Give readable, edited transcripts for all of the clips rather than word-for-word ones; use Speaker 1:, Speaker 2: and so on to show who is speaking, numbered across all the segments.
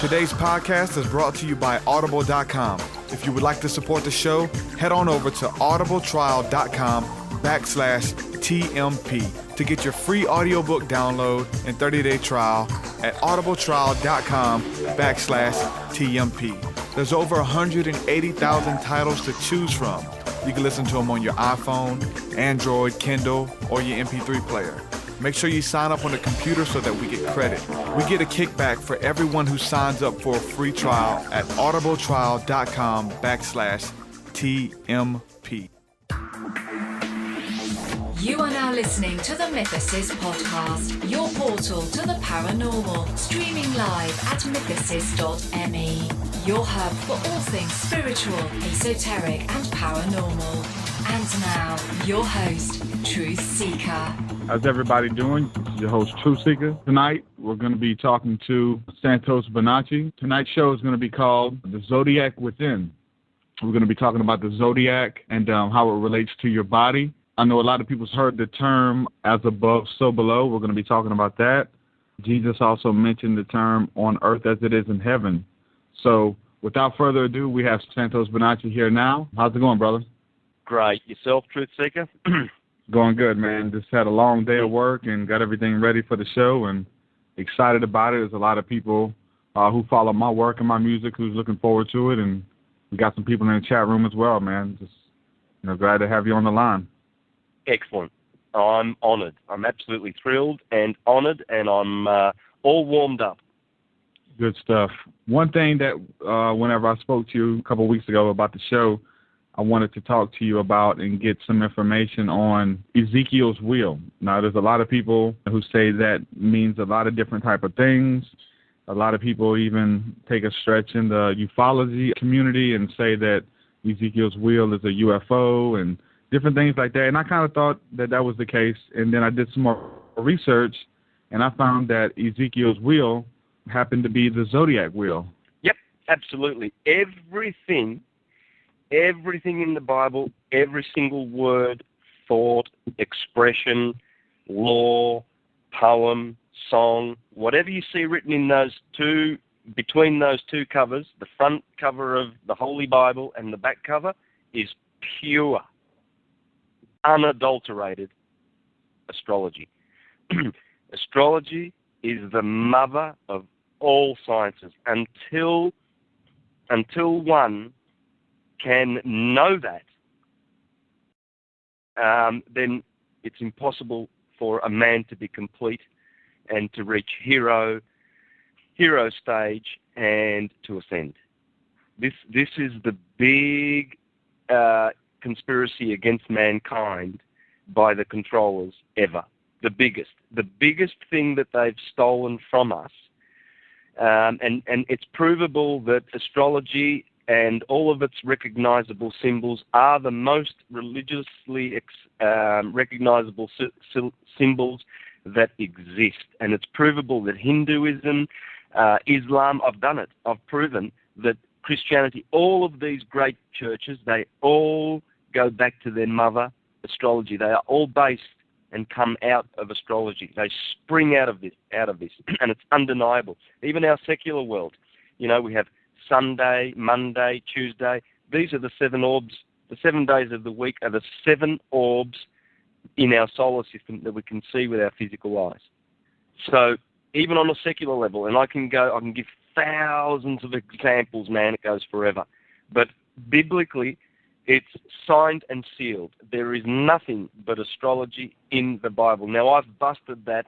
Speaker 1: Today's podcast is brought to you by Audible.com. If you would like to support the show, head on over to audibletrial.com/TMP to get your free audiobook download and 30-day trial at audibletrial.com/TMP. There's over 180,000 titles to choose from. You can listen to them on your iPhone, Android, Kindle, or your MP3 player. Make sure you sign up on the computer so that we get credit. We get a kickback for everyone who signs up for a free trial at audibletrial.com/TMP.
Speaker 2: You are now listening to the Mythicist podcast, your portal to the paranormal, streaming live at mythicist.me, your hub for all things spiritual, esoteric, and paranormal. And now, your host, Truth Seeker.
Speaker 3: How's everybody doing? This is your host, Truth Seeker. Tonight, we're going to be talking to Santos Bonacci. Tonight's show is going to be called The Zodiac Within. We're going to be talking about the Zodiac and how it relates to your body. I know a lot of people's heard the term as above, so below. We're going to be talking about that. Jesus also mentioned the term on earth as it is in heaven. So without further ado, we have Santos Bonacci here now. How's it going, brother?
Speaker 4: Great. Yourself, Truth Seeker?
Speaker 3: Going good, man. Just had a long day of work and got everything ready for the show and excited about it. There's a lot of people who follow my work and my music who's looking forward to it. And we got some people in the chat room as well, man. Just glad to have you on the line.
Speaker 4: Excellent. I'm honored. I'm absolutely thrilled and honored, and I'm all warmed up.
Speaker 3: Good stuff. One thing that whenever I spoke to you a couple of weeks ago about the show, I wanted to talk to you about and get some information on Ezekiel's wheel. Now, there's a lot of people who say that means a lot of different type of things. A lot of people even take a stretch in the ufology community and say that Ezekiel's wheel is a UFO and different things like that. And I kind of thought that that was the case. And then I did some more research, and I found that Ezekiel's wheel happened to be the Zodiac wheel.
Speaker 4: Yep, absolutely. Everything in the Bible, every single word, thought, expression, law, poem, song, whatever you see written in those two, between those two covers, the front cover of the Holy Bible and the back cover, is pure, unadulterated astrology. Astrology is the mother of all sciences. Until one can know that, then it's impossible for a man to be complete and to reach hero stage and to ascend. This is the big conspiracy against mankind by the controllers ever. The biggest thing that they've stolen from us, and it's provable that astrology and all of its recognizable symbols are the most religiously recognizable symbols that exist. And it's provable that Hinduism, Islam, I've done it. I've proven that Christianity, all of these great churches, they all go back to their mother, astrology. They are all based and come out of astrology. They spring out of this, and it's undeniable. Even our secular world, we have Sunday, Monday, Tuesday. These are the 7 orbs. The 7 days of the week are the 7 orbs in our solar system that we can see with our physical eyes. So even on a secular level, and I can give thousands of examples, man, it goes forever. But biblically, it's signed and sealed. There is nothing but astrology in the Bible. Now, I've busted that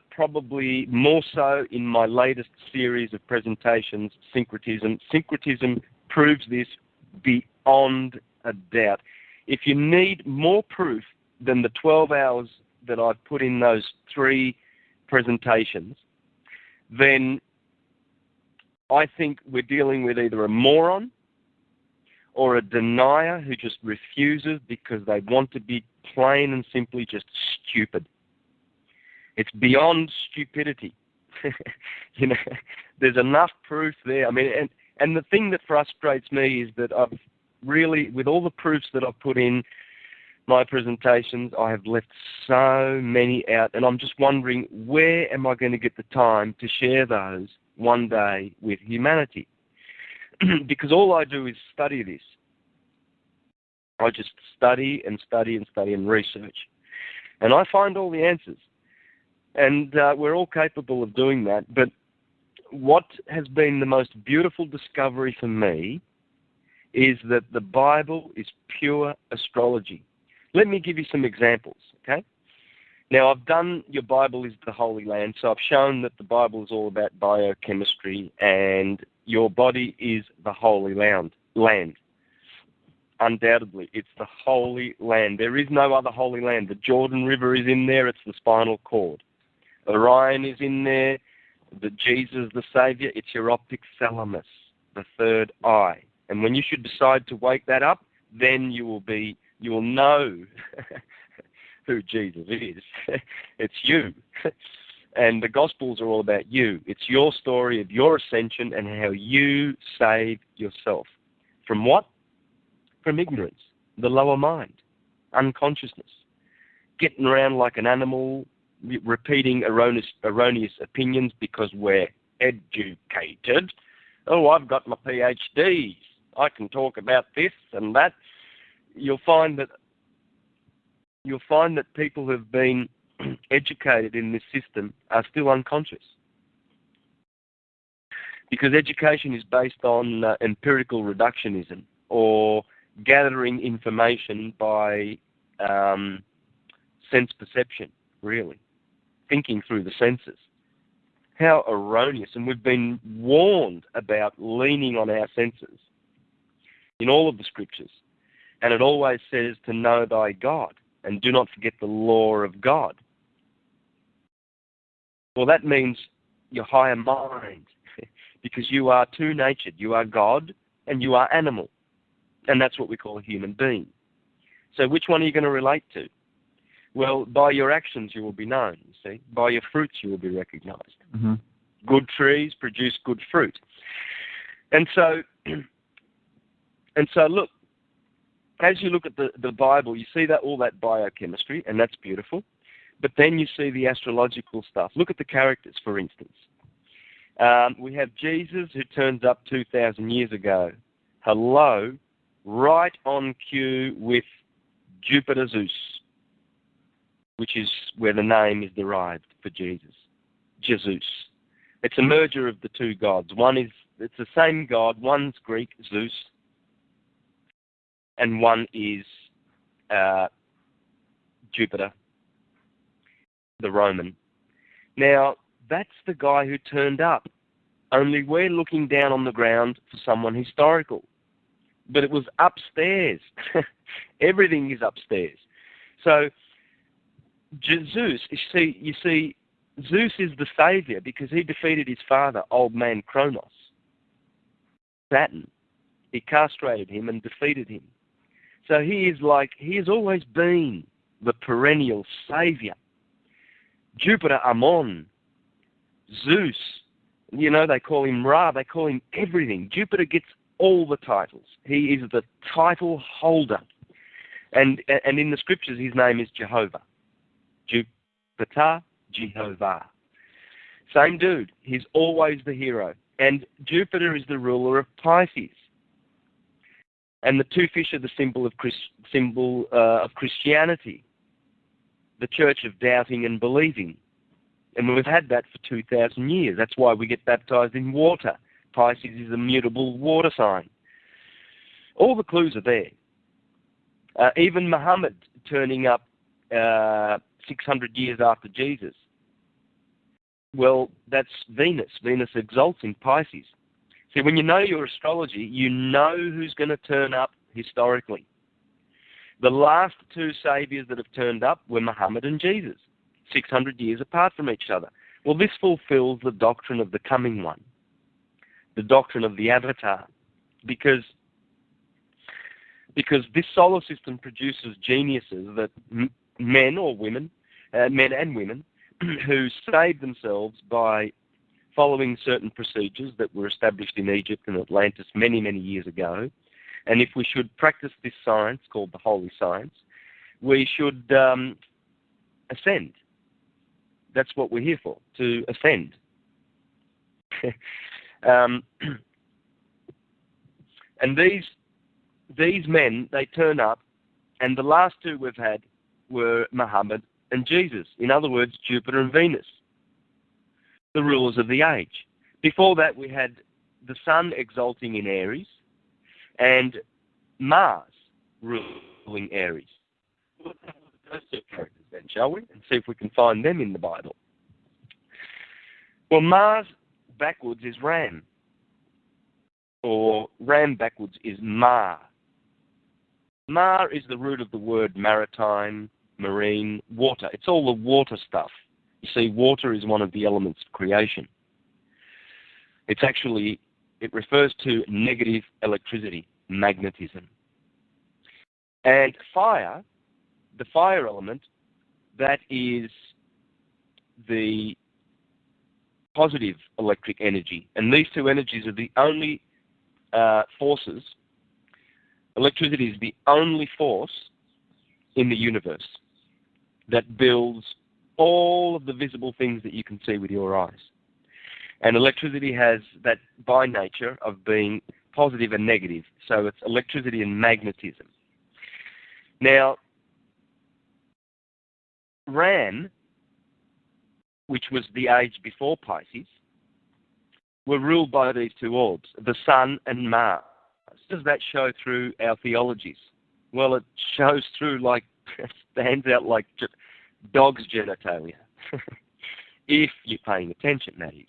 Speaker 4: probably more so in my latest series of presentations, Syncretism. Syncretism proves this beyond a doubt. If you need more proof than the 12 hours that I've put in those 3 presentations, then I think we're dealing with either a moron or a denier who just refuses because they want to be plain and simply just stupid. It's beyond stupidity. There's enough proof there. I mean, and the thing that frustrates me is that I've really, with all the proofs that I've put in my presentations, I have left so many out, and I'm just wondering, where am I going to get the time to share those one day with humanity. Because all I do is study this. I just study and study and study and research. And I find all the answers. And we're all capable of doing that. But what has been the most beautiful discovery for me is that the Bible is pure astrology. Let me give you some examples, okay? Now, I've done Your Bible is the Holy Land, so I've shown that the Bible is all about biochemistry and your body is the Holy Land. Undoubtedly, it's the Holy Land. There is no other Holy Land. The Jordan River is in there, it's the spinal cord. Orion is in there, the Jesus, the Saviour, it's your optic thalamus, the third eye. And when you should decide to wake that up, then you will know who Jesus is. It's you. And the Gospels are all about you. It's your story of your ascension and how you save yourself. From what? From ignorance, the lower mind, unconsciousness, getting around like an animal, repeating erroneous opinions because we're educated. Oh, I've got my PhDs. I can talk about this and that. You'll find that people who've been educated in this system are still unconscious. Because education is based on empirical reductionism, or gathering information by sense perception, really. Thinking through the senses. How erroneous. And we've been warned about leaning on our senses in all of the scriptures. And it always says to know thy God and do not forget the law of God. Well, that means your higher mind, because you are two-natured. You are God and you are animal. And that's what we call a human being. So which one are you going to relate to? Well, by your actions you will be known, you see. By your fruits you will be recognized.
Speaker 3: Mm-hmm.
Speaker 4: Good trees produce good fruit. And so look, as you look at the Bible, you see that all that biochemistry, and that's beautiful. But then you see the astrological stuff. Look at the characters, for instance. We have Jesus, who turns up 2,000 years ago. Hello, right on cue with Jupiter Zeus, which is where the name is derived for Jesus. Jesus. It's a merger of the two gods. It's the same god. One's Greek, Zeus, and one is Jupiter, the Roman. Now, that's the guy who turned up. Only we're looking down on the ground for someone historical. But it was upstairs. Everything is upstairs. So, Zeus, you see, Zeus is the saviour because he defeated his father, old man Kronos, Saturn. He castrated him and defeated him. So he has always been the perennial saviour. Jupiter, Ammon, Zeus, they call him Ra, they call him everything. Jupiter gets all the titles. He is the title holder. And in the scriptures, his name is Jehovah. Jupiter, Jehovah. Same dude. He's always the hero. And Jupiter is the ruler of Pisces. And the two fish are the symbol of Christianity, the church of doubting and believing. And we've had that for 2,000 years. That's why we get baptized in water. Pisces is a mutable water sign. All the clues are there. Even Muhammad turning up 600 years after Jesus. Well, that's Venus. Venus exalts in Pisces. See, when you know your astrology, you know who's going to turn up historically. The last two saviors that have turned up were Muhammad and Jesus, 600 years apart from each other. Well, this fulfills the doctrine of the coming one, the doctrine of the avatar, because this solar system produces geniuses that men or women, men and women, who save themselves by following certain procedures that were established in Egypt and Atlantis many, many years ago. And if we should practice this science, called the holy science, we should ascend. That's what we're here for, to ascend. And these men, they turn up, and the last two we've had were Muhammad and Jesus. In other words, Jupiter and Venus, the rulers of the age. Before that, we had the sun exalting in Aries and Mars ruling Aries. Let's have those two characters then, shall we? And see if we can find them in the Bible. Well, Mars backwards is Ram, or Ram backwards is Mar. Mar is the root of the word maritime, marine, water. It's all the water stuff. You see, water is one of the elements of creation. It refers to negative electricity, magnetism. And fire, the fire element, that is the positive electric energy. And these two energies are the only forces. Electricity is the only force in the universe that builds all of the visible things that you can see with your eyes. And electricity has that by nature of being positive and negative. So it's electricity and magnetism. Now, Ram, which was the age before Pisces, were ruled by these two orbs, the Sun and Mars. Does that show through our theologies? Well, it shows through like, stands out like dog's genitalia. If you're paying attention, that is.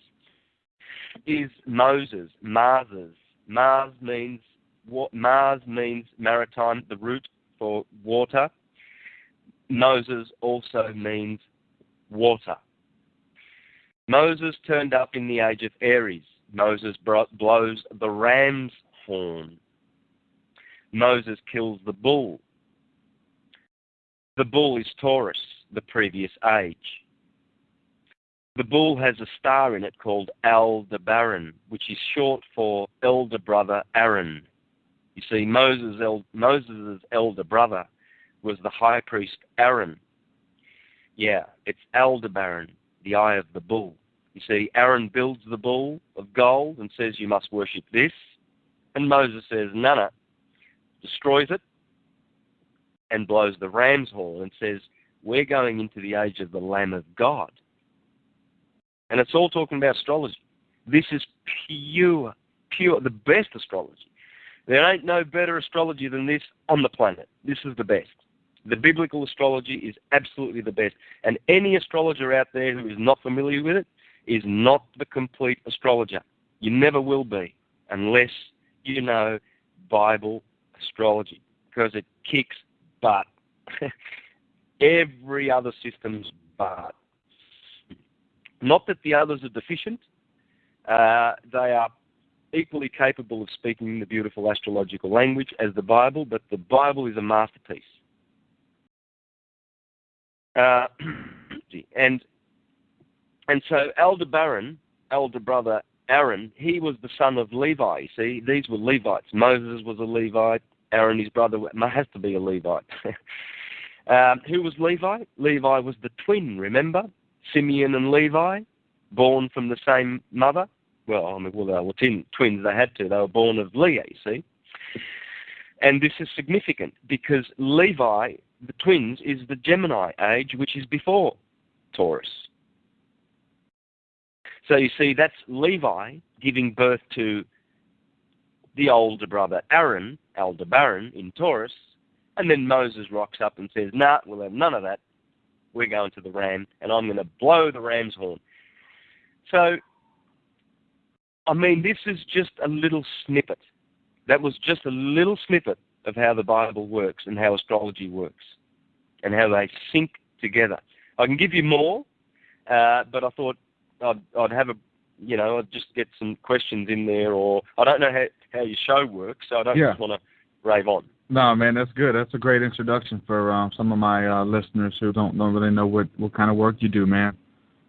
Speaker 4: Is Moses, Mars's. Mars means maritime, the root for water. Moses also means water. Moses turned up in the age of Aries. Moses blows the ram's horn. Moses kills the bull. The bull is Taurus, the previous age. The bull has a star in it called Aldebaran, which is short for elder brother Aaron. You see, Moses' elder brother was the high priest Aaron. Yeah, it's Aldebaran, the eye of the bull. You see, Aaron builds the bull of gold and says, you must worship this. And Moses says, no, destroys it and blows the ram's horn and says, we're going into the age of the Lamb of God. And it's all talking about astrology. This is pure, the best astrology. There ain't no better astrology than this on the planet. This is the best. The biblical astrology is absolutely the best. And any astrologer out there who is not familiar with it is not the complete astrologer. You never will be unless you know Bible astrology, because it kicks butt. Every other system's butt. Not that the others are deficient. They are equally capable of speaking the beautiful astrological language as the Bible, but the Bible is a masterpiece. And so Aldebaran, elder brother Aaron, he was the son of Levi. You see, these were Levites. Moses was a Levite. Aaron, his brother, has to be a Levite. Who was Levi? Levi was the twin, remember? Simeon and Levi, born from the same mother. Well, they were twins. They had to. They were born of Leah, you see. And this is significant because Levi, the twins, is the Gemini age, which is before Taurus. So you see, that's Levi giving birth to the older brother Aaron, Aldebaran, in Taurus, and then Moses rocks up and says, nah, we'll have none of that. We're going to the ram, and I'm going to blow the ram's horn. So, I mean, this is just a little snippet. That was just a little snippet of how the Bible works and how astrology works and how they sync together. I can give you more, but I thought I'd have I'd just get some questions in there, or I don't know how your show works, so I don't just want to rave on.
Speaker 3: No, man, that's good. That's a great introduction for some of my listeners who don't really know what kind of work you do, man.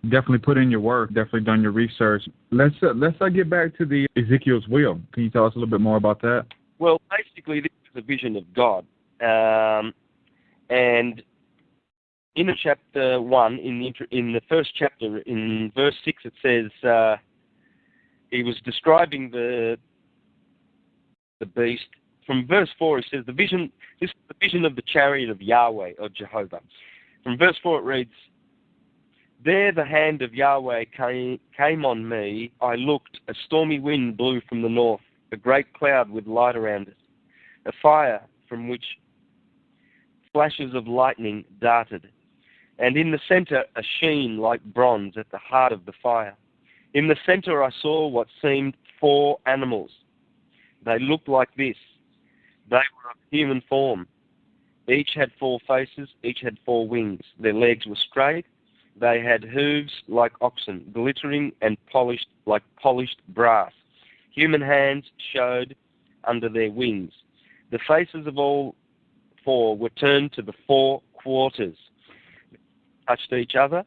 Speaker 3: Definitely put in your work. Definitely done your research. Let's get back to the Ezekiel's wheel. Can you tell us a little bit more about that?
Speaker 4: Well, basically, this is a vision of God, and in chapter 1, in the first chapter, in verse 6, it says, he was describing the beast. From verse 4, he says, this is the vision of the chariot of Yahweh, or Jehovah. From verse 4 it reads, there the hand of Yahweh came on me. I looked, a stormy wind blew from the north, a great cloud with light around it, a fire from which flashes of lightning darted, and in the center a sheen like bronze at the heart of the fire. In the center I saw what seemed 4 animals. They looked like this. They were of human form. Each had 4 faces, each had 4 wings. Their legs were straight. They had hooves like oxen, glittering and polished like polished brass. Human hands showed under their wings. The faces of all 4 were turned to the 4 quarters. They touched each other.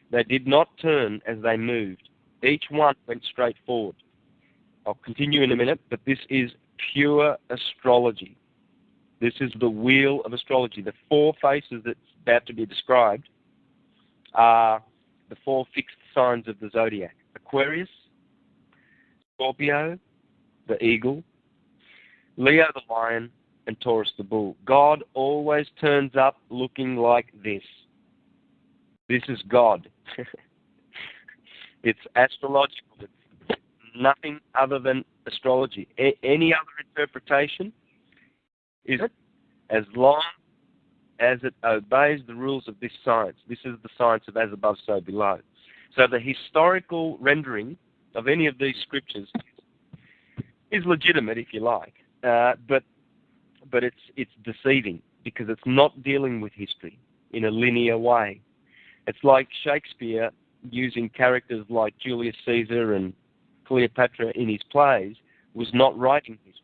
Speaker 4: They did not turn as they moved. Each one went straight forward. I'll continue in a minute, but this is pure astrology. This is the wheel of astrology. The 4 faces that's about to be described are the 4 fixed signs of the zodiac: Aquarius, Scorpio, the eagle, Leo the lion, and Taurus the bull. God always turns up looking like this. This is God. It's astrological. It's nothing other than astrology. Any other interpretation is it, as long as it obeys the rules of this science. This is the science of as above, so below. So the historical rendering of any of these scriptures is legitimate, if you like, but it's deceiving because it's not dealing with history in a linear way. It's like Shakespeare using characters like Julius Caesar and Cleopatra in his plays was not writing history.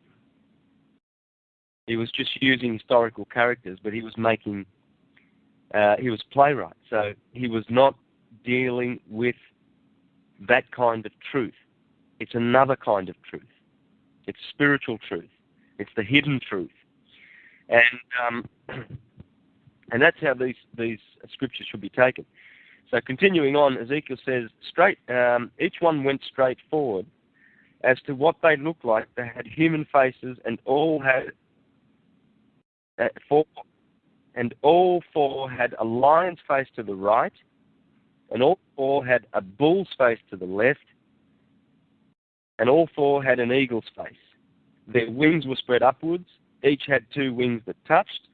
Speaker 4: He was just using historical characters, but he was he was playwright, so he was not dealing with that kind of truth. It's another kind of truth. It's spiritual truth. It's the hidden truth. And that's how these scriptures should be taken. So continuing on, Ezekiel says, each one went straight forward. As to what they looked like, they had human faces, and all had 4 had a lion's face to the right, and all 4 had a bull's face to the left, and all 4 had an eagle's face. Their wings were spread upwards. Each had 2 wings that touched,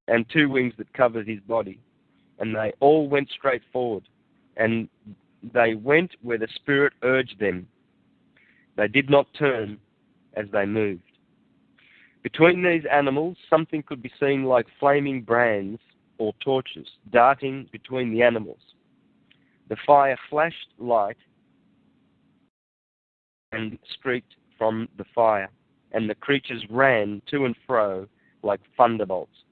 Speaker 4: and 2 wings that covered his body. And they all went straight forward, and they went where the Spirit urged them. They did not turn as they moved. Between these animals, something could be seen like flaming brands or torches darting between the animals. The fire flashed light and streaked from the fire, and the creatures ran to and fro like thunderbolts.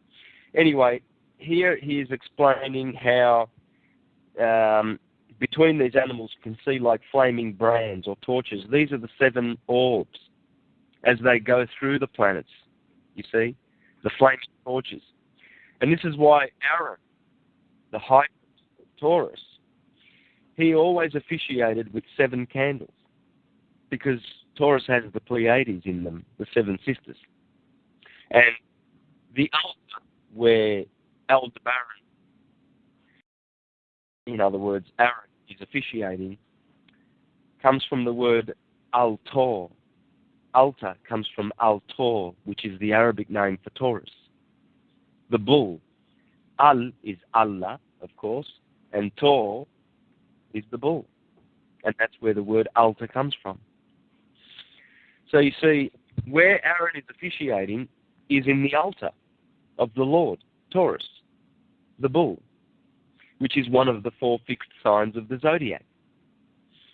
Speaker 4: Anyway, here he is explaining how between these animals you can see like flaming brands or torches. These are the 7 orbs as they go through the planets, you see, the flaming torches. And this is why Aaron, the high priest of Taurus, he always officiated with 7 candles, because Taurus has the Pleiades in them, the 7 sisters. And the altar where Aldebaran, in other words, Aaron, is officiating, comes from the word altor. Altar comes from altor, which is the Arabic name for Taurus. The bull. Al is Allah, of course, and Tor is the bull. And that's where the word altar comes from. So you see, where Aaron is officiating is in the altar of the Lord, Taurus, the bull, which is one of the 4 fixed signs of the zodiac,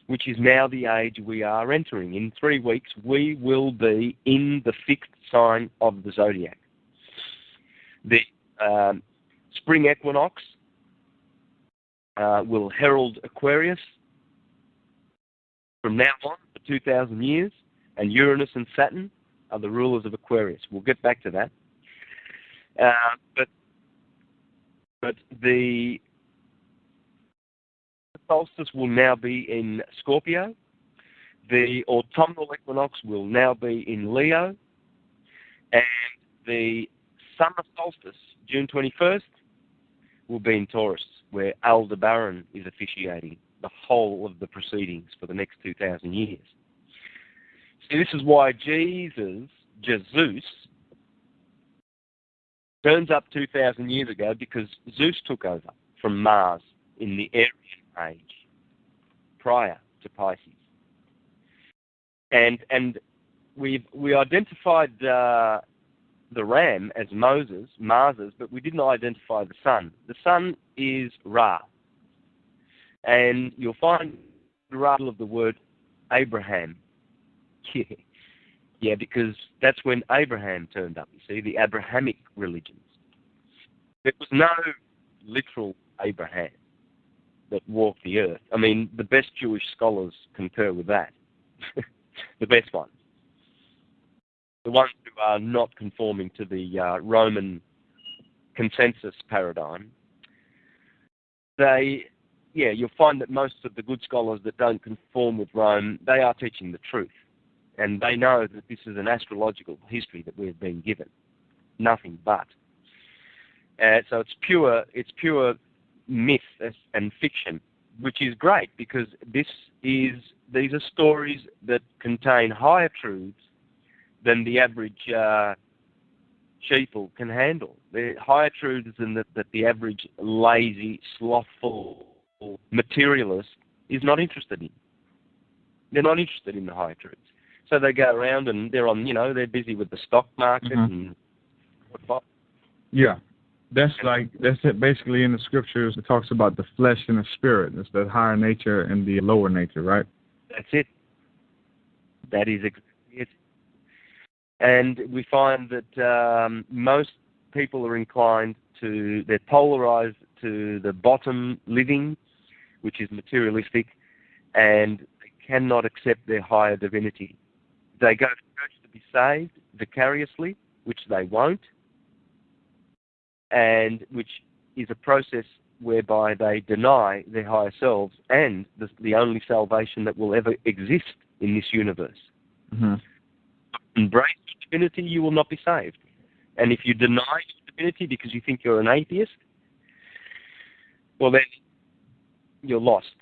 Speaker 4: which is now the age we are entering. In 3 weeks, we will be in the fixed sign of the zodiac. The spring equinox will herald Aquarius from now on for 2,000 years, and Uranus and Saturn are the rulers of Aquarius. We'll get back to that. But the solstice will now be in Scorpio. The autumnal equinox will now be in Leo, and the summer solstice, June 21st, will be in Taurus, where Aldebaran is officiating the whole of the proceedings for the next 2,000 years. See, this is why Jesus, turns up 2,000 years ago, because Zeus took over from Mars in the Aryan age, prior to Pisces. And we identified the ram as Mars's, but we didn't identify the sun. The sun is Ra. And you'll find the rattle of the word Abraham. Yeah, because that's when Abraham turned up, you see, the Abrahamic religions. There was no literal Abraham that walked the earth. I mean, the best Jewish scholars concur with that. The best ones. The ones who are not conforming to the Roman consensus paradigm. You'll find that most of the good scholars that don't conform with Rome, they are teaching the truth. And they know that this is an astrological history that we've been given. Nothing but. So it's pure myth and fiction, which is great, because these are stories that contain higher truths than the average sheeple can handle. They're higher truths than that the average lazy, slothful materialist is not interested in. They're not interested in the higher truths. So they go around and they're busy with the stock market and what.
Speaker 3: Yeah. That's it basically in the scriptures. It talks about the flesh and the spirit. It's the higher nature and the lower nature, right?
Speaker 4: That's it. That is exactly it. And we find that most people are they're polarized to the bottom living, which is materialistic, and they cannot accept their higher divinity. They go to church to be saved vicariously, which they won't, and which is a process whereby they deny their higher selves and the only salvation that will ever exist in this universe. Mm-hmm. Embrace your divinity, you will not be saved. And if you deny your divinity because you think you're an atheist, well then you're lost.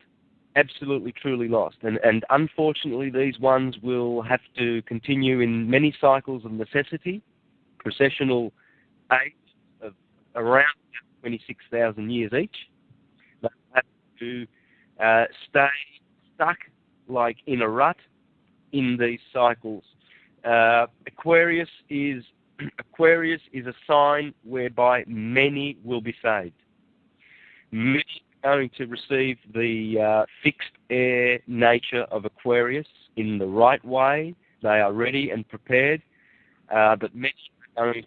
Speaker 4: Absolutely, truly lost. And unfortunately, these ones will have to continue in many cycles of necessity, processional age of around 26,000 years each. They'll have to stay stuck like in a rut in these cycles. Aquarius is a sign whereby many will be saved. Many are going to receive the fixed air nature of Aquarius in the right way. They are ready and prepared, but many are going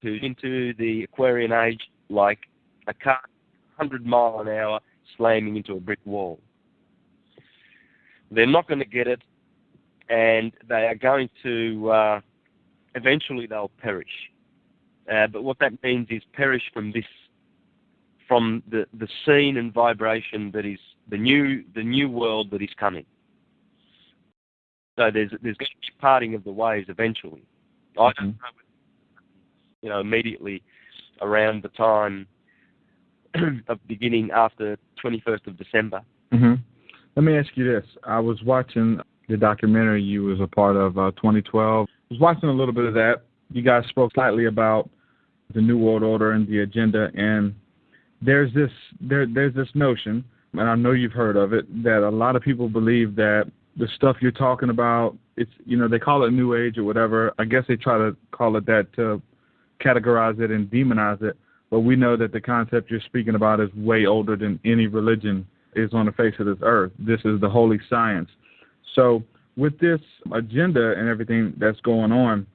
Speaker 4: to into the Aquarian age like a car 100 miles an hour slamming into a brick wall. They're not going to get it, and they are going to eventually they'll perish. But what that means is perish from the scene and vibration that is the new world that is coming. So there's going to be parting of the ways eventually. I don't know, immediately around the time of beginning after 21st of December. Mm-hmm.
Speaker 3: Let me ask you this. I was watching the documentary you was a part of, 2012. I was watching a little bit of that. You guys spoke slightly about the New World Order and the agenda, and there's this notion, and I know you've heard of it, that a lot of people believe that the stuff you're talking about, it's they call it New Age or whatever. I guess they try to call it that to categorize it and demonize it, but we know that the concept you're speaking about is way older than any religion is on the face of this earth. This is the holy science. So with this agenda and everything that's going on,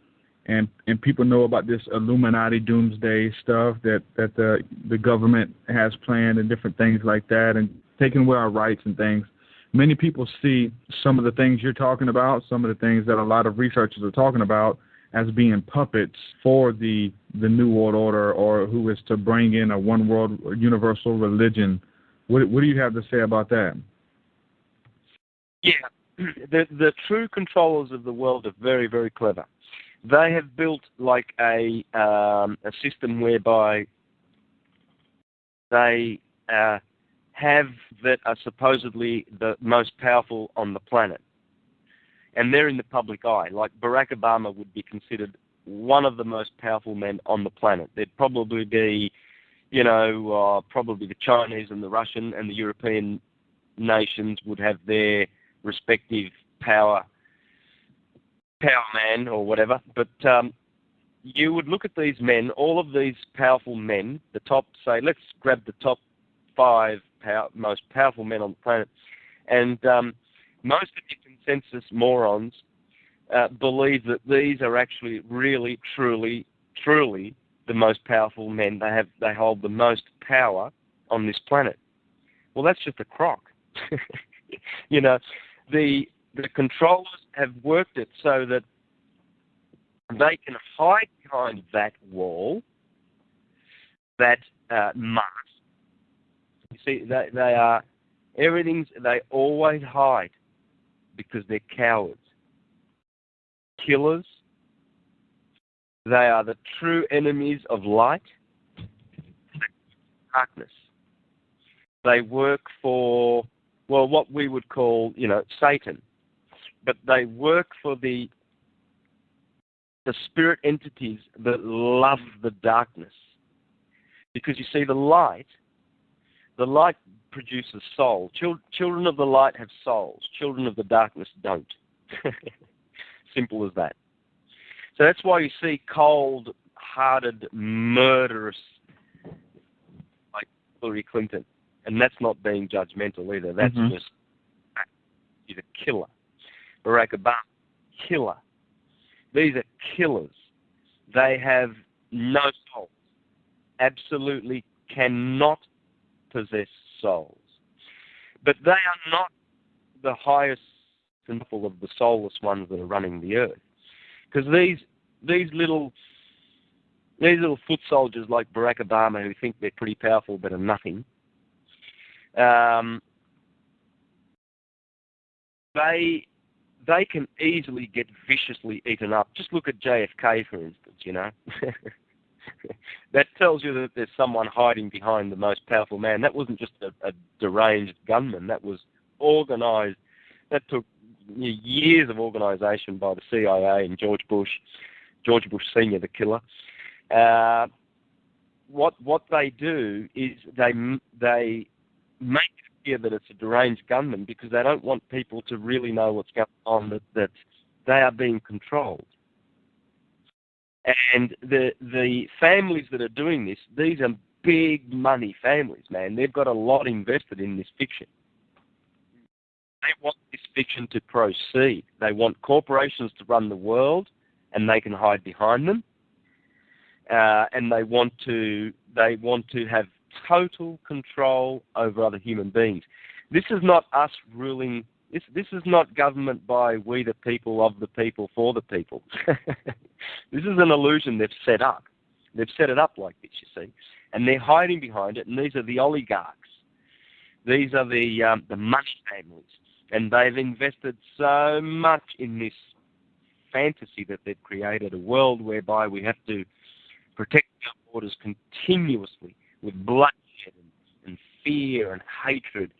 Speaker 3: and people know about this Illuminati doomsday stuff that the government has planned and different things like that, and taking away our rights and things. Many people see some of the things you're talking about, some of the things that a lot of researchers are talking about, as being puppets for the New World Order, or who is to bring in a one world universal religion. What do you have to say about that?
Speaker 4: Yeah, the true controllers of the world are very, very clever. They have built like a system whereby they have that are supposedly the most powerful on the planet. And they're in the public eye. Like Barack Obama would be considered one of the most powerful men on the planet. There'd probably be, probably the Chinese and the Russian and the European nations would have their respective power man or whatever. But you would look at these men, all of these powerful men, the top, say, let's grab the top 5 most powerful men on the planet, and most of the consensus morons believe that these are actually really, truly the most powerful men. They hold the most power on this planet. Well, that's just a crock. The controllers have worked it so that they can hide behind that wall, that mask. You see, they always hide because they're cowards. Killers. They are the true enemies of light, darkness. They work for, well, what we would call, Satan. But they work for the spirit entities that love the darkness. Because you see, the light produces soul. Children of the light have souls. Children of the darkness don't. Simple as that. So that's why you see cold-hearted, murderous, like Hillary Clinton. And that's not being judgmental either. That's just, he's a killer. Barack Obama, killer. These are killers. They have no soul. Absolutely cannot possess souls. But they are not the highest level of the soulless ones that are running the earth. Because these little foot soldiers like Barack Obama who think they're pretty powerful but are nothing, they can easily get viciously eaten up. Just look at JFK, for instance, That tells you that there's someone hiding behind the most powerful man. That wasn't just a deranged gunman. That was organized. That took years of organization by the CIA and George Bush Sr., the killer. What they do is they make it appear that it's a deranged gunman because they don't want people to really know what's going on, that they are being controlled. And the families that are doing this, these are big money families, man. They've got a lot invested in this fiction. They want this fiction to proceed. They want corporations to run the world, and they can hide behind them. And they want to have total control over other human beings. This is not us ruling. This is not government by we the people, of the people, for the people. This is an illusion they've set up. They've set it up like this, you see, and they're hiding behind it. And these are the oligarchs. These are the money families, and they've invested so much in this fantasy that they've created, a world whereby we have to protect our borders continuously with bloodshed and fear and hatred,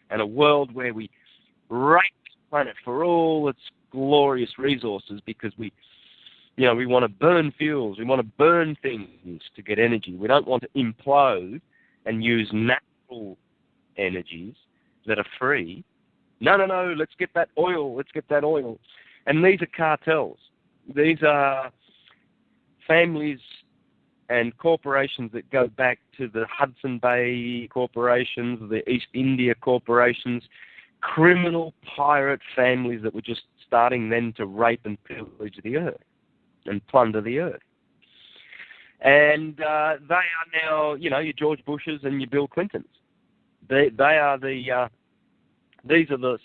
Speaker 4: and a world where we rape this planet for all its glorious resources because we want to burn fuels, we want to burn things to get energy. We don't want to implode and use natural energies that are free. No, let's get that oil, And these are cartels. These are families and corporations that go back to the Hudson Bay corporations, the East India corporations, criminal pirate families that were just starting then to rape and pillage the earth and plunder the earth. And they are now, your George Bushes and your Bill Clintons. These are the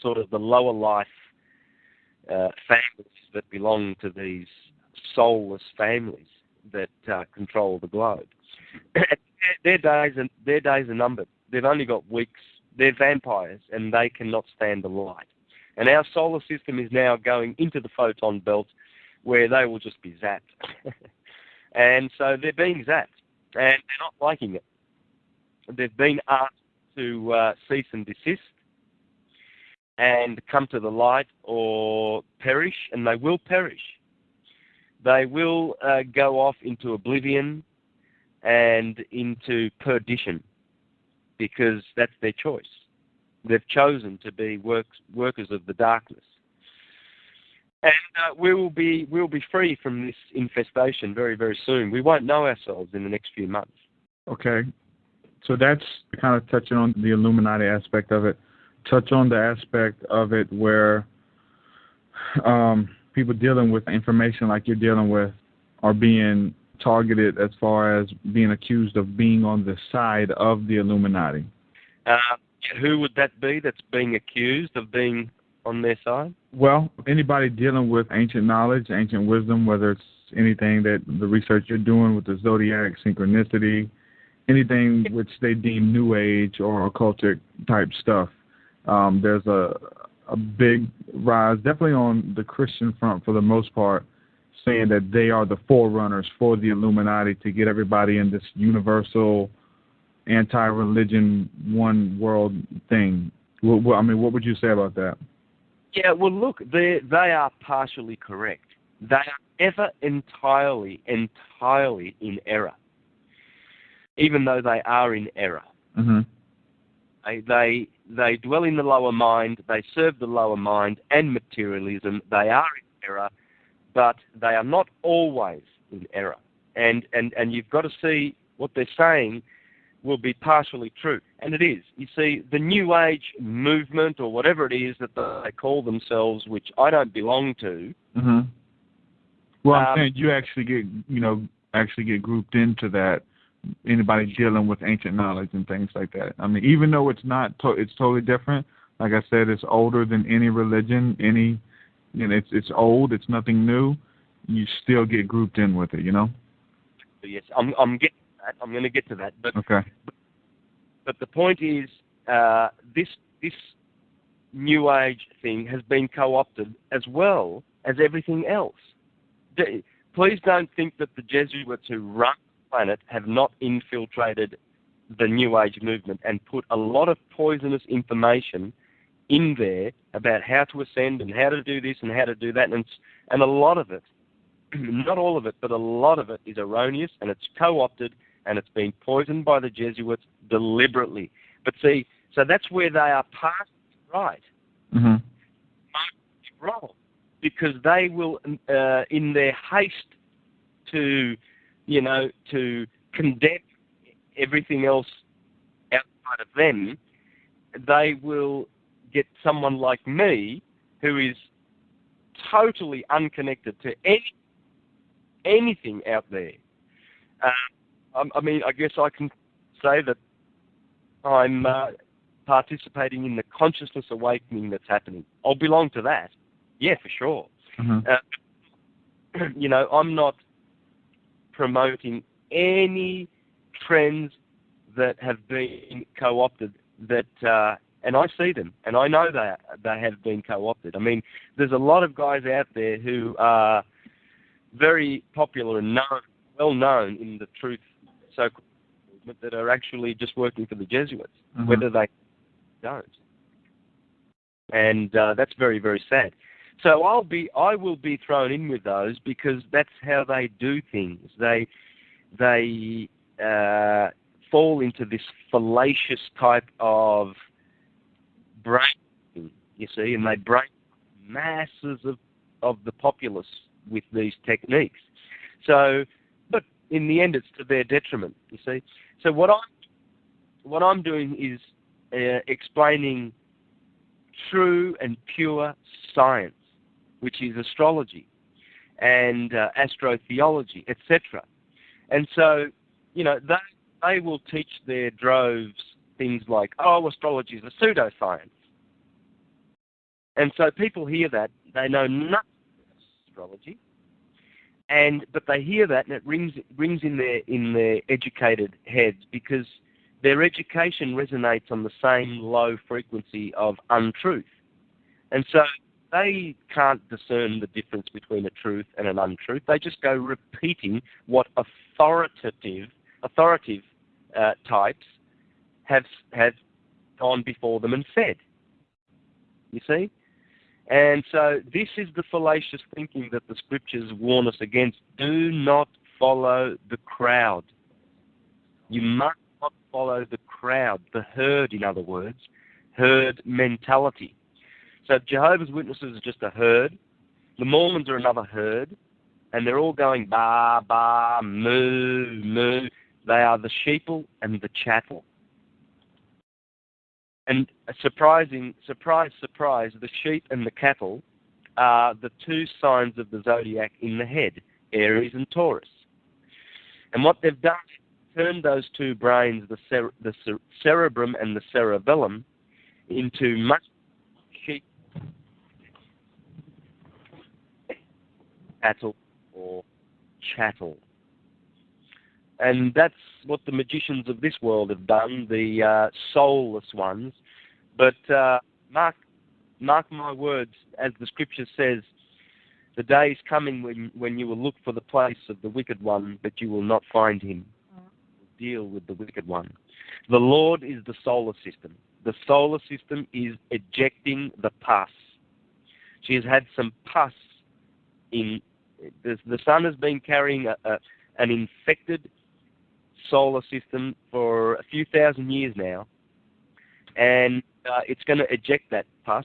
Speaker 4: sort of the lower life families that belong to these soulless families that control the globe. Their days are numbered. They've only got weeks. They're vampires, and they cannot stand the light. And our solar system is now going into the photon belt where they will just be zapped. And so they're being zapped, and they're not liking it. They've been asked to cease and desist and come to the light or perish, and they will perish. They will go off into oblivion and into perdition because that's their choice. They've chosen to be workers of the darkness. And we'll be free from this infestation very, very soon. We won't know ourselves in the next few months.
Speaker 3: Okay. So that's kind of touching on the Illuminati aspect of it. Touch on the aspect of it where people dealing with information like you're dealing with are being targeted as far as being accused of being on the side of the Illuminati.
Speaker 4: Who would that be that's being accused of being on their side?
Speaker 3: Well, anybody dealing with ancient knowledge, ancient wisdom, whether it's anything that the research you're doing with the Zodiac, synchronicity, anything which they deem New Age or occultic type stuff. There's a big rise, definitely on the Christian front for the most part, saying that they are the forerunners for the Illuminati to get everybody in this universal anti-religion, one world thing. Well, I mean, what would you say about that?
Speaker 4: Yeah, well, look, they are partially correct. They are ever entirely in error, even though they are in error.
Speaker 3: Mm-hmm.
Speaker 4: They dwell in the lower mind, they serve the lower mind and materialism. They are in error, but they are not always in error. And you've got to see what they're saying will be partially true. And it is. You see, the New Age movement, or whatever it is that they call themselves, which I don't belong to.
Speaker 3: Mm-hmm. Well, I'm saying you actually get grouped into that. Anybody dealing with ancient knowledge and things like that. I mean, even though it's not, it's totally different. Like I said, it's older than any religion. It's old. It's nothing new. You still get grouped in with it. You know.
Speaker 4: Yes, I'm getting to that. I'm going to get to that. But
Speaker 3: okay.
Speaker 4: But the point is, this New Age thing has been co-opted as well as everything else. Please don't think that the Jesuits who run the planet have not infiltrated the New Age movement and put a lot of poisonous information in there about how to ascend and how to do this and how to do that. And a lot of it, not all of it, but a lot of it is erroneous, and it's co-opted, and it's been poisoned by the Jesuits deliberately. But see, so that's where they are partially right.
Speaker 3: Mm-hmm.
Speaker 4: Wrong, because they will, in their haste to condemn everything else outside of them, they will get someone like me, who is totally unconnected to anything out there. I mean, I guess I can say that I'm participating in the consciousness awakening that's happening. I'll belong to that. Yeah, for sure.
Speaker 3: Mm-hmm.
Speaker 4: I'm not promoting any trends that have been co-opted and I see them, and I know that they have been co-opted. I mean, there's a lot of guys out there who are very popular and well known in the truth so-called movement that are actually just working for the Jesuits,
Speaker 3: mm-hmm.
Speaker 4: whether they don't. And that's very, very sad. So I will be thrown in with those because that's how they do things. They fall into this fallacious type of brain, you see, and they brain masses of the populace with these techniques. So, but in the end, it's to their detriment, you see. So what I'm doing is explaining true and pure science, which is astrology and astrotheology, etc. And so, they will teach their droves things like, astrology is a pseudoscience. And so people hear that, they know nothing about astrology, but they hear that and it rings in their educated heads because their education resonates on the same low frequency of untruth. And so they can't discern the difference between a truth and an untruth. They just go repeating what authoritative types have gone before them and said. You see? And so this is the fallacious thinking that the scriptures warn us against. Do not follow the crowd. You must not follow the crowd, the herd, in other words, herd mentality. So Jehovah's Witnesses are just a herd. The Mormons are another herd. And they're all going ba, ba, moo, moo. They are the sheeple and the chattel. And surprise, surprise, the sheep and the cattle are the two signs of the zodiac in the head, Aries and Taurus. And what they've done is turned those two brains, the cerebrum and the cerebellum, into much sheep, cattle, or chattel. And that's what the magicians of this world have done, the soulless ones. But mark my words, as the scripture says, the day is coming when you will look for the place of the wicked one, but you will not find him. Deal with the wicked one. The Lord is the solar system. The solar system is ejecting the pus. She has had some pus in... The sun has been carrying an infected solar system for a few thousand years now, and it's going to eject that pus.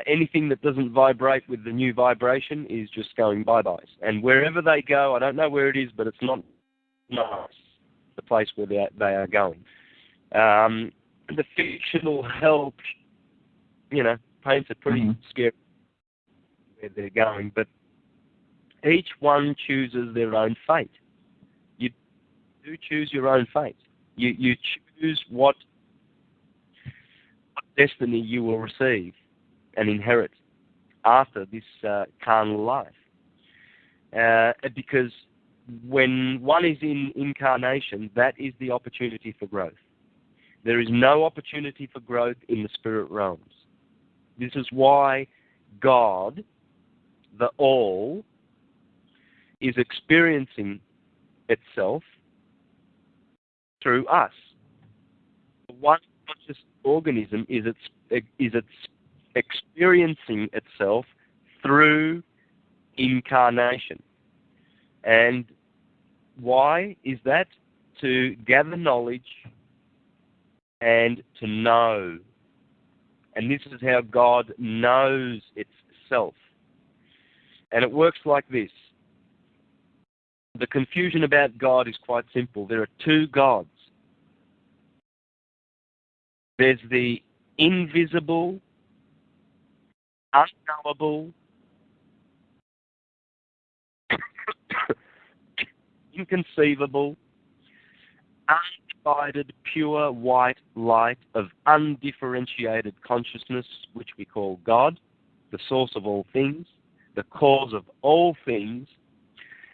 Speaker 4: Anything that doesn't vibrate with the new vibration is just going bye-byes. And wherever they go, I don't know where it is, but it's not nice, the place where they are going. The fictional hell, paints a pretty scary where they're going, but each one chooses their own fate. You do choose your own fate. You choose what destiny you will receive and inherit after this carnal life. Because when one is in incarnation, that is the opportunity for growth. There is no opportunity for growth in the spirit realms. This is why God, the All, is experiencing itself through us. One conscious organism is experiencing itself through incarnation. And why is that? To gather knowledge and to know. And this is how God knows itself. And it works like this. The confusion about God is quite simple. There are two gods. There's the invisible, unknowable, inconceivable, undivided, pure white light of undifferentiated consciousness, which we call God, the source of all things, the cause of all things,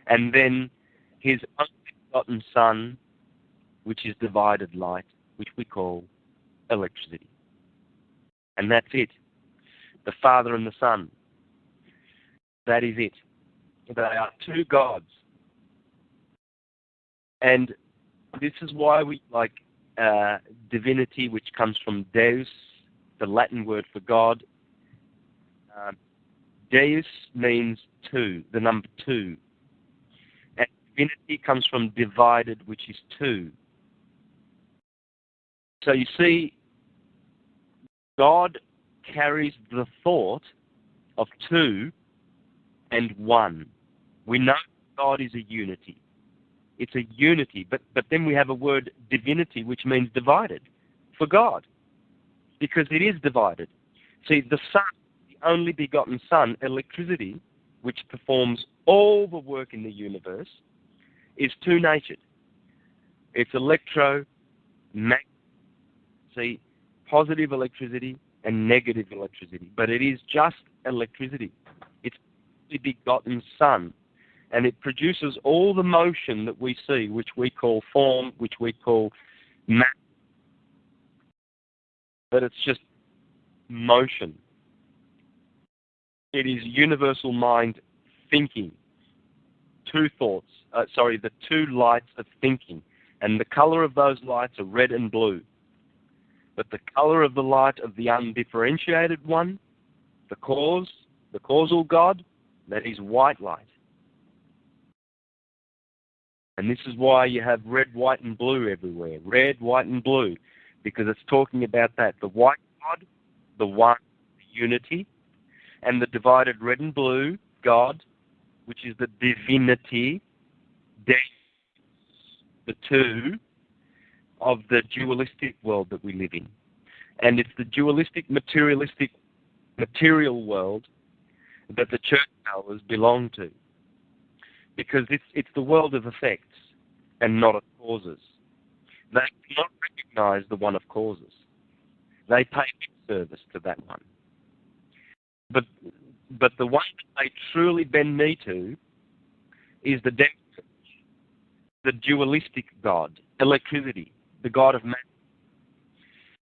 Speaker 4: and then his only begotten Son, which is divided light, which we call electricity. And that's it. The Father and the Son. That is it. They are two gods. And this is why we like divinity, which comes from Deus, the Latin word for God. Deus means two, the number two. And divinity comes from divided, which is two. So you see, God carries the thought of two and one. We know God is a unity. It's a unity, but then we have a word divinity, which means divided, for God, because it is divided. See, the Son, the only begotten Son, electricity, which performs all the work in the universe, is two-natured. It's electromagnetic, see, positive electricity and negative electricity, but it is just electricity. It's the begotten Son. And it produces all the motion that we see, which we call form, which we call matter. But it's just motion. It is universal mind thinking. The two lights of thinking. And the color of those lights are red and blue. But the color of the light of the undifferentiated one, the causal God, that is white light. And this is why you have red, white, and blue everywhere. Red, white, and blue. Because it's talking about that. The white God, the one, the unity, and the divided red and blue God, which is the divinity, the two of the dualistic world that we live in. And it's the dualistic, materialistic, material world that the church powers belong to. Because it's the world of effects and not of causes. They cannot recognize the one of causes. They pay lip service to that one. But the one that they truly bend knee to is the dualistic God, electricity, the God of matter.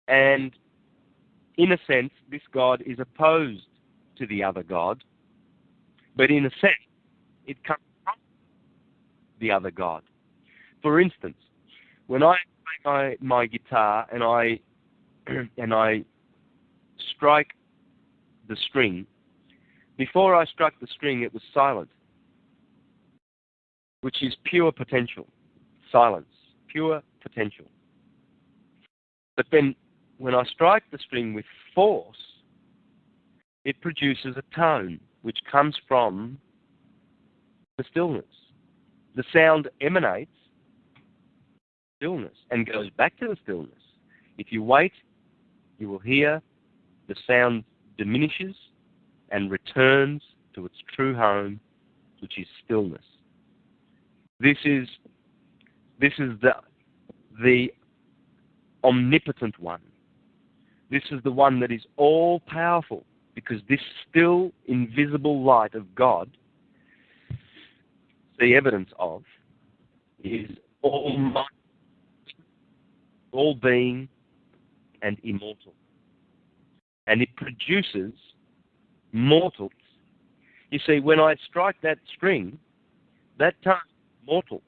Speaker 4: And in a sense, this God is opposed to the other God, but in a sense, it comes from the other God. For instance, when I play my guitar and I strike the string, before I struck the string, it was silent, which is pure potential. Silence, pure potential. But then, when I strike the string with force, it produces a tone, which comes from the stillness. The sound emanates stillness and goes back to the stillness. If you wait, you will hear the sound diminishes and returns to its true home, which is stillness. This is the omnipotent one. This is the one that is all-powerful, because this still invisible light of God, the evidence of, is all-mighty, all-being, and immortal. And it produces mortals. You see, when I strike that string, that tone is mortal.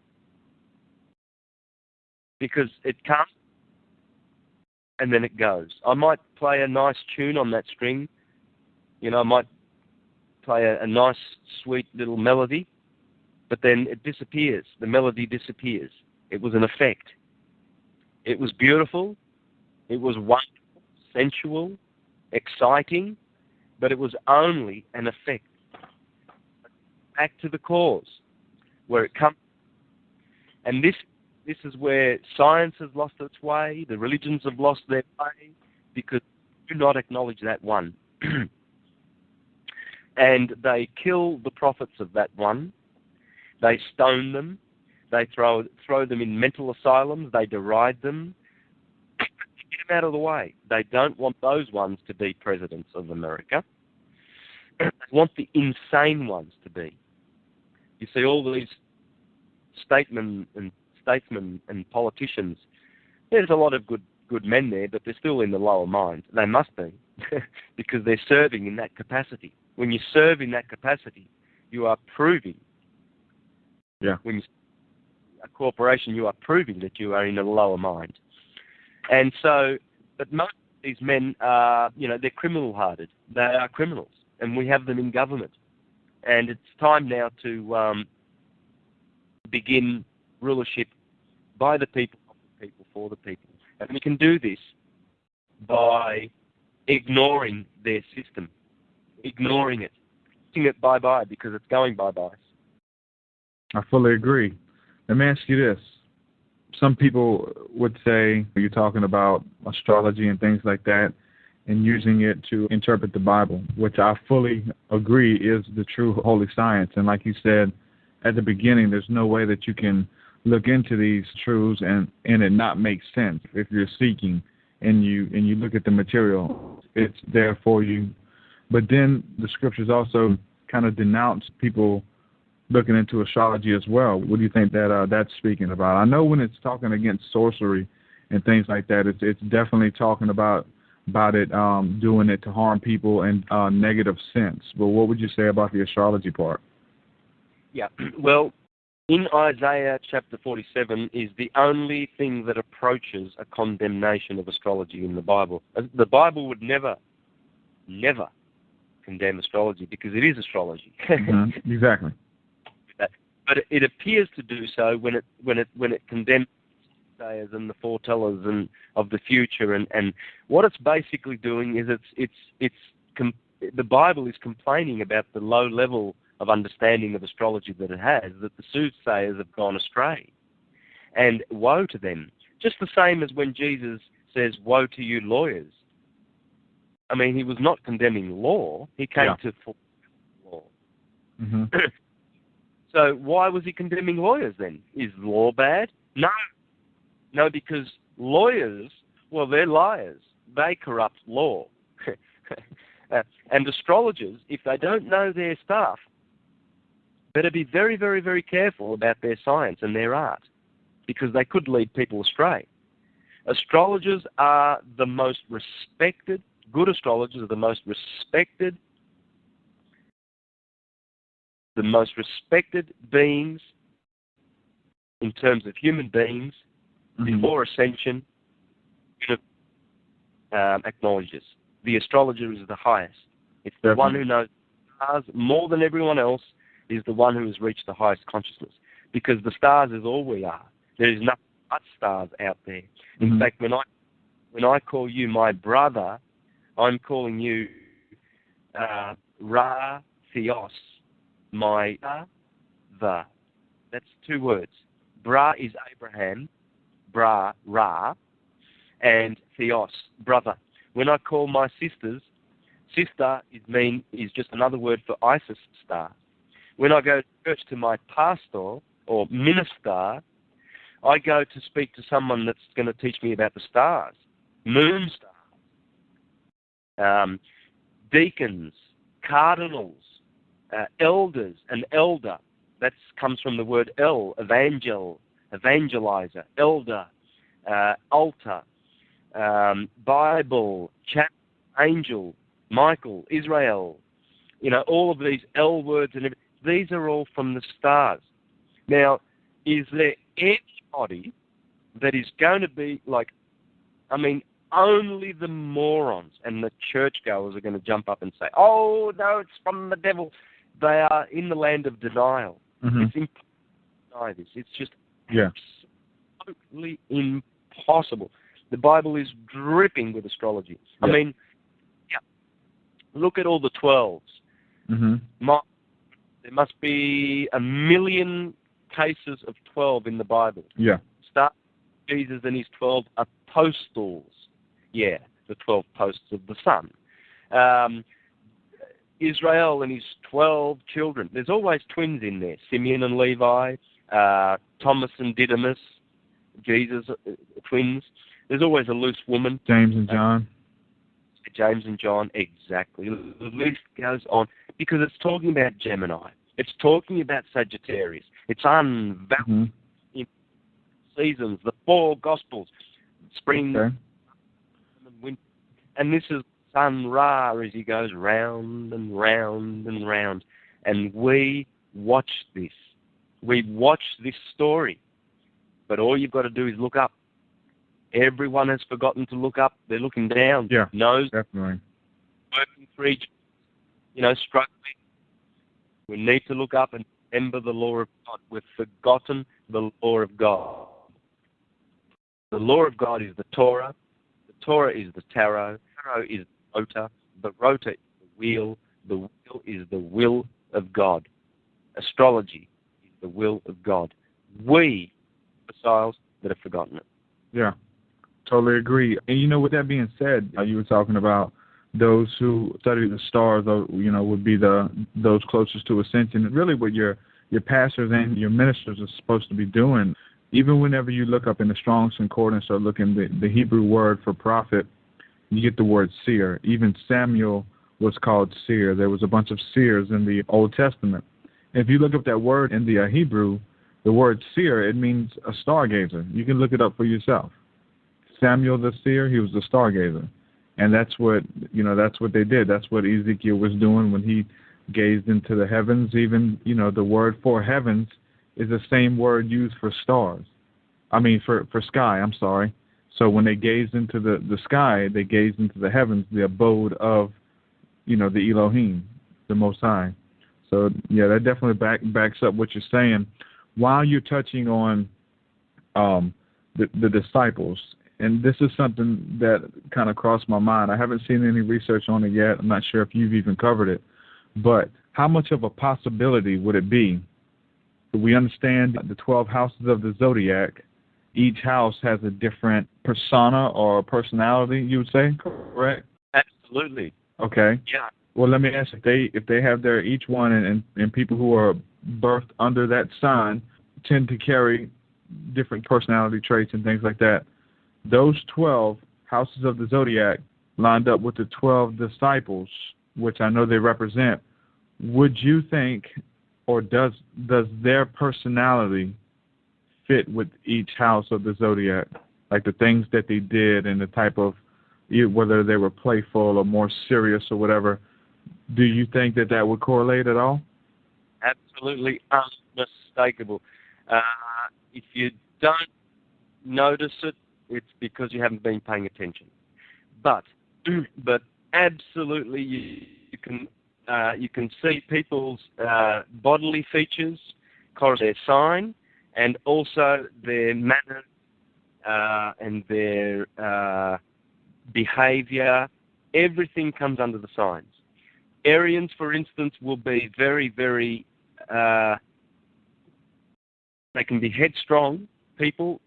Speaker 4: Because it comes and then it goes. I might play a nice tune on that string. You know, I might play a nice, sweet little melody, but then it disappears. The melody disappears. It was an effect. It was beautiful. It was wonderful, sensual, exciting, but it was only an effect. Back to the cause, where it comes. And this is where science has lost its way, the religions have lost their way, because they do not acknowledge that one. And they kill the prophets of that one. They stone them. They throw them in mental asylums. They deride them. Get them out of the way. They don't want those ones to be presidents of America. They want the insane ones to be. You see, all these statesmen and politicians, there's a lot of good men there, but they're still in the lower mind. They must be, because they're serving in that capacity. When you serve in that capacity, you are proving.
Speaker 3: Yeah.
Speaker 4: When you a corporation, you are proving that you are in a lower mind. And so, but most of these men are, they're criminal-hearted. They are criminals, and we have them in government. And it's time now to begin rulership by the people, of the people, for the people. And we can do this by ignoring their system, ignoring it, letting it bye-bye, because it's going bye-bye.
Speaker 3: I fully agree. Let me ask you this. Some people would say you're talking about astrology and things like that and using it to interpret the Bible, which I fully agree is the true holy science. And like you said at the beginning, there's no way that you can look into these truths and it not make sense. If you're seeking and you look at the material, it's there for you. But then the scriptures also kind of denounce people looking into astrology as well. What do you think that that's speaking about? I know when it's talking against sorcery and things like that, it's definitely talking about about it doing it to harm people in a negative sense. But what would you say about the astrology part?
Speaker 4: Yeah, well, in Isaiah chapter 47 is the only thing that approaches a condemnation of astrology in the Bible. The Bible would never condemn astrology because it is astrology.
Speaker 3: Mm-hmm. Exactly.
Speaker 4: But it appears to do so when it condemns sayers and the foretellers and of the future, and what it's basically doing is the Bible is complaining about the low level of understanding of astrology that it has, that the soothsayers have gone astray, and woe to them. Just the same as when Jesus says, "Woe to you, lawyers." I mean, he was not condemning law; he came to fulfill law.
Speaker 3: Mm-hmm.
Speaker 4: So why was he condemning lawyers then? Is law bad? No, because lawyers, well, they're liars. They corrupt law. And astrologers, if they don't know their stuff, better be very, very, very careful about their science and their art, because they could lead people astray. Astrologers are the most respected, good astrologers are the most respected beings in terms of human beings before ascension acknowledges. The astrologer is the highest. It's the one who knows the stars more than everyone else, is the one who has reached the highest consciousness, because the stars is all we are. There is nothing but stars out there. In fact, when I call you my brother, I'm calling you Ra Theos, my the. That's two words. Bra is Abraham, Bra, Ra, and Theos, brother. When I call my sisters, sister is just another word for Isis star. When I go to church to my pastor or minister, I go to speak to someone that's going to teach me about the stars, moon stars, deacons, cardinals, elders, an elder. That comes from the word evangelizer, elder, altar, Bible, chapter, angel, Michael, Israel. All of these L words, and these are all from the stars. Now, is there anybody that is going to be only the morons and the churchgoers are going to jump up and say, "Oh, no, it's from the devil." They are in the land of denial. It's impossible to deny this. It's just absolutely impossible. The Bible is dripping with astrology. I mean, look at all the 12s. There must be 1 million cases of 12 in the Bible. Start with Jesus and his 12 apostles. The 12 posts of the sun. Israel and his 12 children. There's always twins in there. Simeon and Levi, Thomas and Didymus, Jesus, twins. There's always a loose woman.
Speaker 3: James and John.
Speaker 4: James and John, exactly. The list goes on because it's talking about Gemini. It's talking about Sagittarius. It's unbalanced in seasons, the 4 Gospels, spring, and winter. And this is Sun Ra as he goes round and round and round. And we watch this. We watch this story. But all you've got to do is look up. Everyone has forgotten to look up. They're looking down. Nose.
Speaker 3: Definitely.
Speaker 4: Working for each, struggling. We need to look up and remember the law of God. We've forgotten the law of God. The law of God is the Torah. The Torah is the tarot. Tarot is the rota. The rota is the wheel. The wheel is the will of God. Astrology is the will of God. We, besides, that have forgotten it.
Speaker 3: Yeah, totally agree. And with that being said, you were talking about those who study the stars, would be those closest to ascension. And really what your pastors and your ministers are supposed to be doing, even whenever you look up in the Strong's Concordance or look in the Hebrew word for prophet, you get the word seer. Even Samuel was called seer. There was a bunch of seers in the Old Testament. And if you look up that word in the Hebrew, the word seer, it means a stargazer. You can look it up for yourself. Samuel the seer, he was a stargazer. And that's what they did. That's what Ezekiel was doing when he gazed into the heavens. Even, the word for heavens is the same word used for stars. I mean, for sky, I'm sorry. So when they gazed into the sky, they gazed into the heavens, the abode of, the Elohim, the Most High. So, yeah, that definitely backs up what you're saying. While you're touching on the disciples, and this is something that kind of crossed my mind. I haven't seen any research on it yet. I'm not sure if you've even covered it. But how much of a possibility would it be? We understand the 12 houses of the Zodiac. Each house has a different persona or personality, you would say, correct?
Speaker 4: Absolutely.
Speaker 3: Okay.
Speaker 4: Yeah.
Speaker 3: Well, let me ask if they have their each one, and people who are birthed under that sign tend to carry different personality traits and things like that. Those 12 houses of the Zodiac lined up with the 12 disciples, which I know they represent. Would you think, or does their personality fit with each house of the Zodiac? Like the things that they did and the type of, whether they were playful or more serious or whatever, do you think that would correlate at all?
Speaker 4: Absolutely unmistakable. If you don't notice it, it's because you haven't been paying attention. But absolutely, you can see people's bodily features, their sign, and also their manners and their behavior. Everything comes under the signs. Arians, for instance, will be very, very, they can be headstrong people.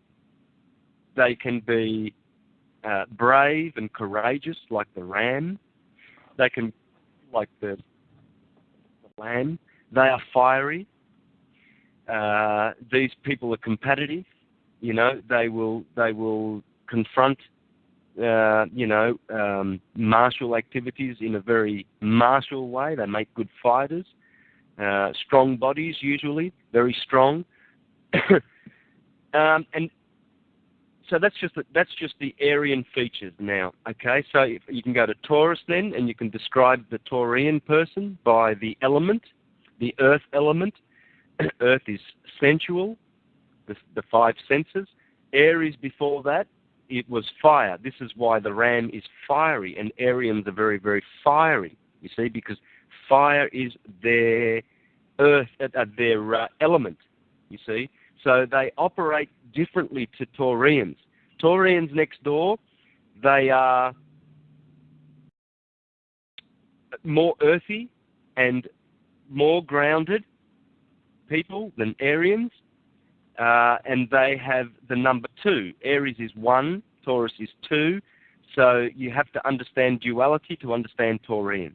Speaker 4: They can be brave and courageous, like the ram. They can, like the lamb. They are fiery. These people are competitive. They will confront, martial activities in a very martial way. They make good fighters. Strong bodies, usually, very strong. And so that's just the Aryan features now. Okay, so you can go to Taurus then, and you can describe the Taurian person by the element, the earth element. Earth is sensual, the five senses. Aries before that, it was fire. This is why the ram is fiery, and Aryans are very, very fiery. You see, because fire is their earth, their element. You see, so they operate differently to Taurians. Taurians next door, they are more earthy and more grounded people than Aryans, and they have the number 2. Aries is 1, Taurus is 2, so you have to understand duality to understand Taurians.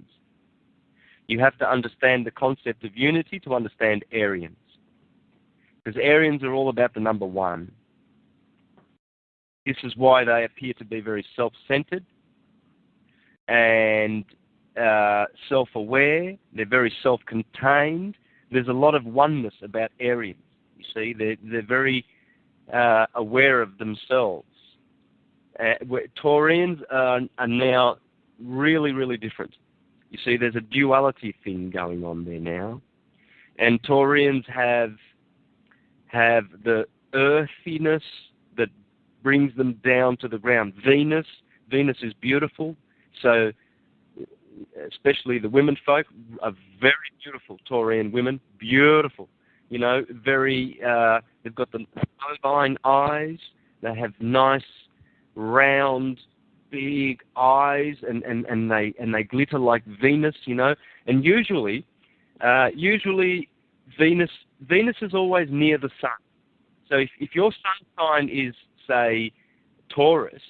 Speaker 4: You have to understand the concept of unity to understand Aryans. Because Aryans are all about the number 1. This is why they appear to be very self-centered and self-aware. They're very self-contained. There's a lot of oneness about Aryans. You see, they're very aware of themselves. Taurians are now really, really different. You see, there's a duality thing going on there now. And Taurians have the earthiness that brings them down to the ground. Venus is beautiful, so especially the women folk are very beautiful. Taurian women, beautiful. Very. They've got the ovine eyes. They have nice, round, big eyes, and they glitter like Venus. And usually Venus is always near the sun. So if your sun sign is, say, Taurus,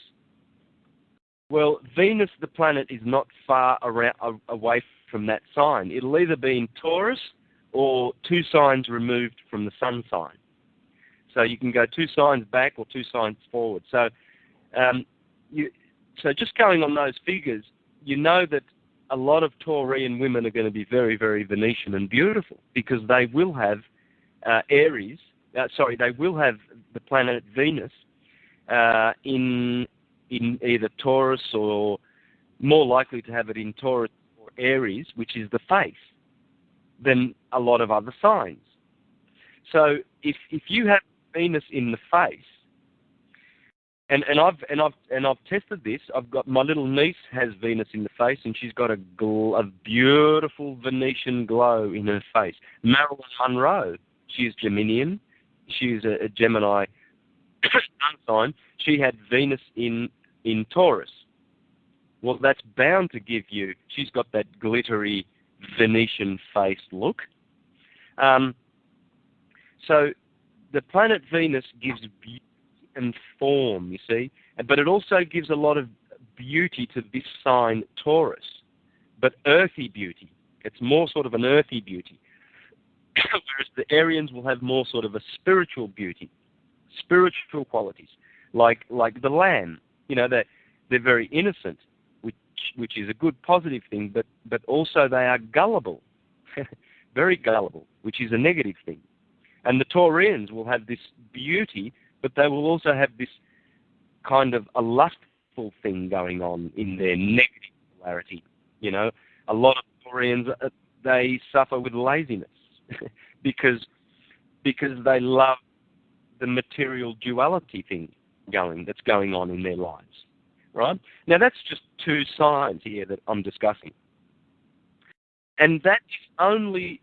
Speaker 4: well, Venus, the planet, is not far away from that sign. It'll either be in Taurus or 2 signs removed from the sun sign. So you can go 2 signs back or 2 signs forward. So, so just going on those figures, you know that a lot of Taurian women are going to be very, very Venetian and beautiful because they will have they will have the planet Venus in either Taurus or more likely to have it in Taurus or Aries, which is the face, than a lot of other signs. So if you have Venus in the face, and I've tested this. I've got my little niece has Venus in the face, and she's got a beautiful Venetian glow in her face. Marilyn Monroe, she's Geminian. She's a Gemini sun sign. She had Venus in Taurus. Well, that's bound to give you. She's got that glittery Venetian face look. So the planet Venus gives beauty and form, you see, but it also gives a lot of beauty to this sign, Taurus, but earthy beauty. It's more sort of an earthy beauty, whereas the Arians will have more sort of a spiritual beauty, spiritual qualities, like the lamb. You know, they're very innocent, which is a good positive thing, but also they are gullible, very gullible, which is a negative thing. And the Taurians will have this beauty, but they will also have this kind of a lustful thing going on in their negative polarity. You know, a lot of Taurians, they suffer with laziness because they love the material duality thing that's going on in their lives. Right? Now that's just two signs here that I'm discussing. And that is only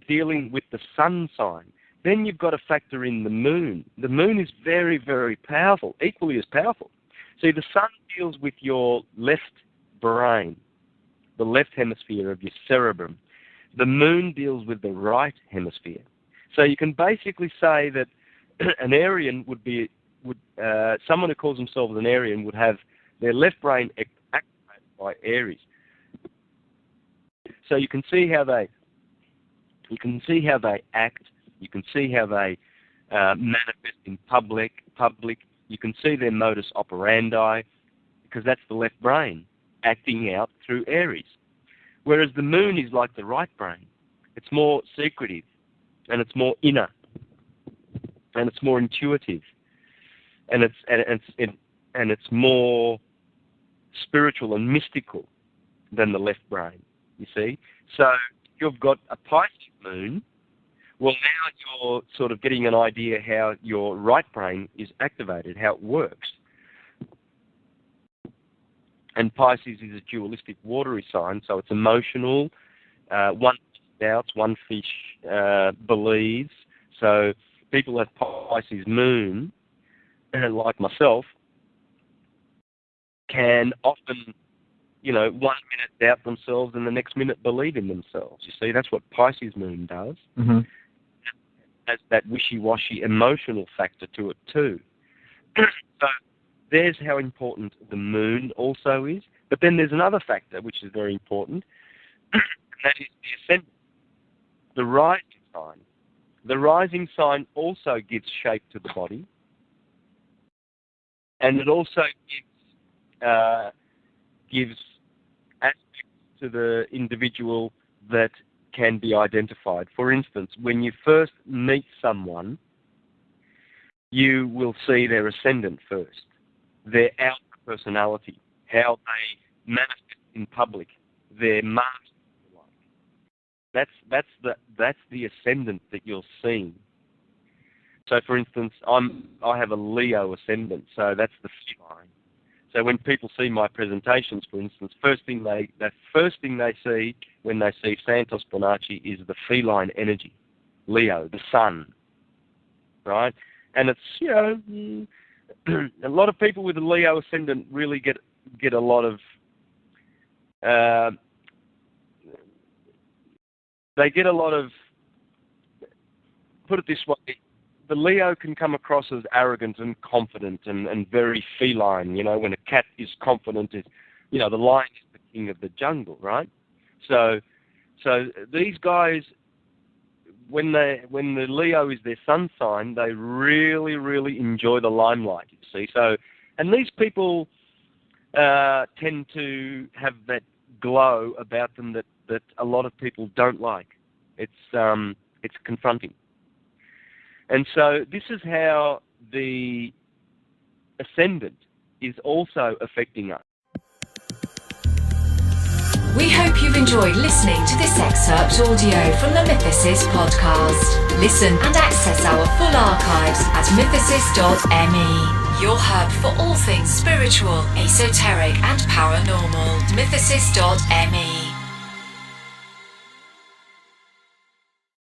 Speaker 4: dealing with the sun sign. Then you've got to factor in the moon. The moon is very, very powerful, equally as powerful. See, the sun deals with your left brain, the left hemisphere of your cerebrum. The moon deals with the right hemisphere. So you can basically say that an Aryan someone who calls themselves an Aryan would have their left brain activated by Aries. So you can see how they act. You can see how they manifest in public. You can see their modus operandi, because that's the left brain acting out through Aries. Whereas the moon is like the right brain. It's more secretive, and it's more inner, and it's more intuitive, and it's more spiritual and mystical than the left brain. You see, so you've got a Pisces moon. Well, now you're sort of getting an idea how your right brain is activated, how it works. And Pisces is a dualistic watery sign, so it's emotional. One fish doubts, one fish believes. So people have Pisces moon, like myself, can often, 1 minute doubt themselves and the next minute believe in themselves. You see, that's what Pisces moon does.
Speaker 3: Mm-hmm.
Speaker 4: Has that wishy-washy emotional factor to it too. So there's how important the moon also is. But then there's another factor which is very important, and that is the ascendant, the rising sign. The rising sign also gives shape to the body, and it also gives aspects to the individual that can be identified. For instance, when you first meet someone, you will see their ascendant first, their outer personality, how they manifest in public, their mask. That's the ascendant that you're seeing. So, for instance, I have a Leo ascendant, so that's the feline. So when people see my presentations, for instance, the first thing they see when they see Santos Bonacci is the feline energy, Leo, the sun, right? And it's, a lot of people with a Leo ascendant really get a lot of, they get a lot of, put it this way, the Leo can come across as arrogant and confident and very feline. When a cat is confident, the lion is the king of the jungle, right? So these guys, when the Leo is their sun sign, they really, really enjoy the limelight, you see. So, and these people tend to have that glow about them that a lot of people don't like. It's confronting. And so this is how the ascendant is also affecting us.
Speaker 2: We hope you've enjoyed listening to this excerpt audio from the Mythicist podcast. Listen and access our full archives at mythicist.me. Your hub for all things spiritual, esoteric and paranormal. mythicist.me.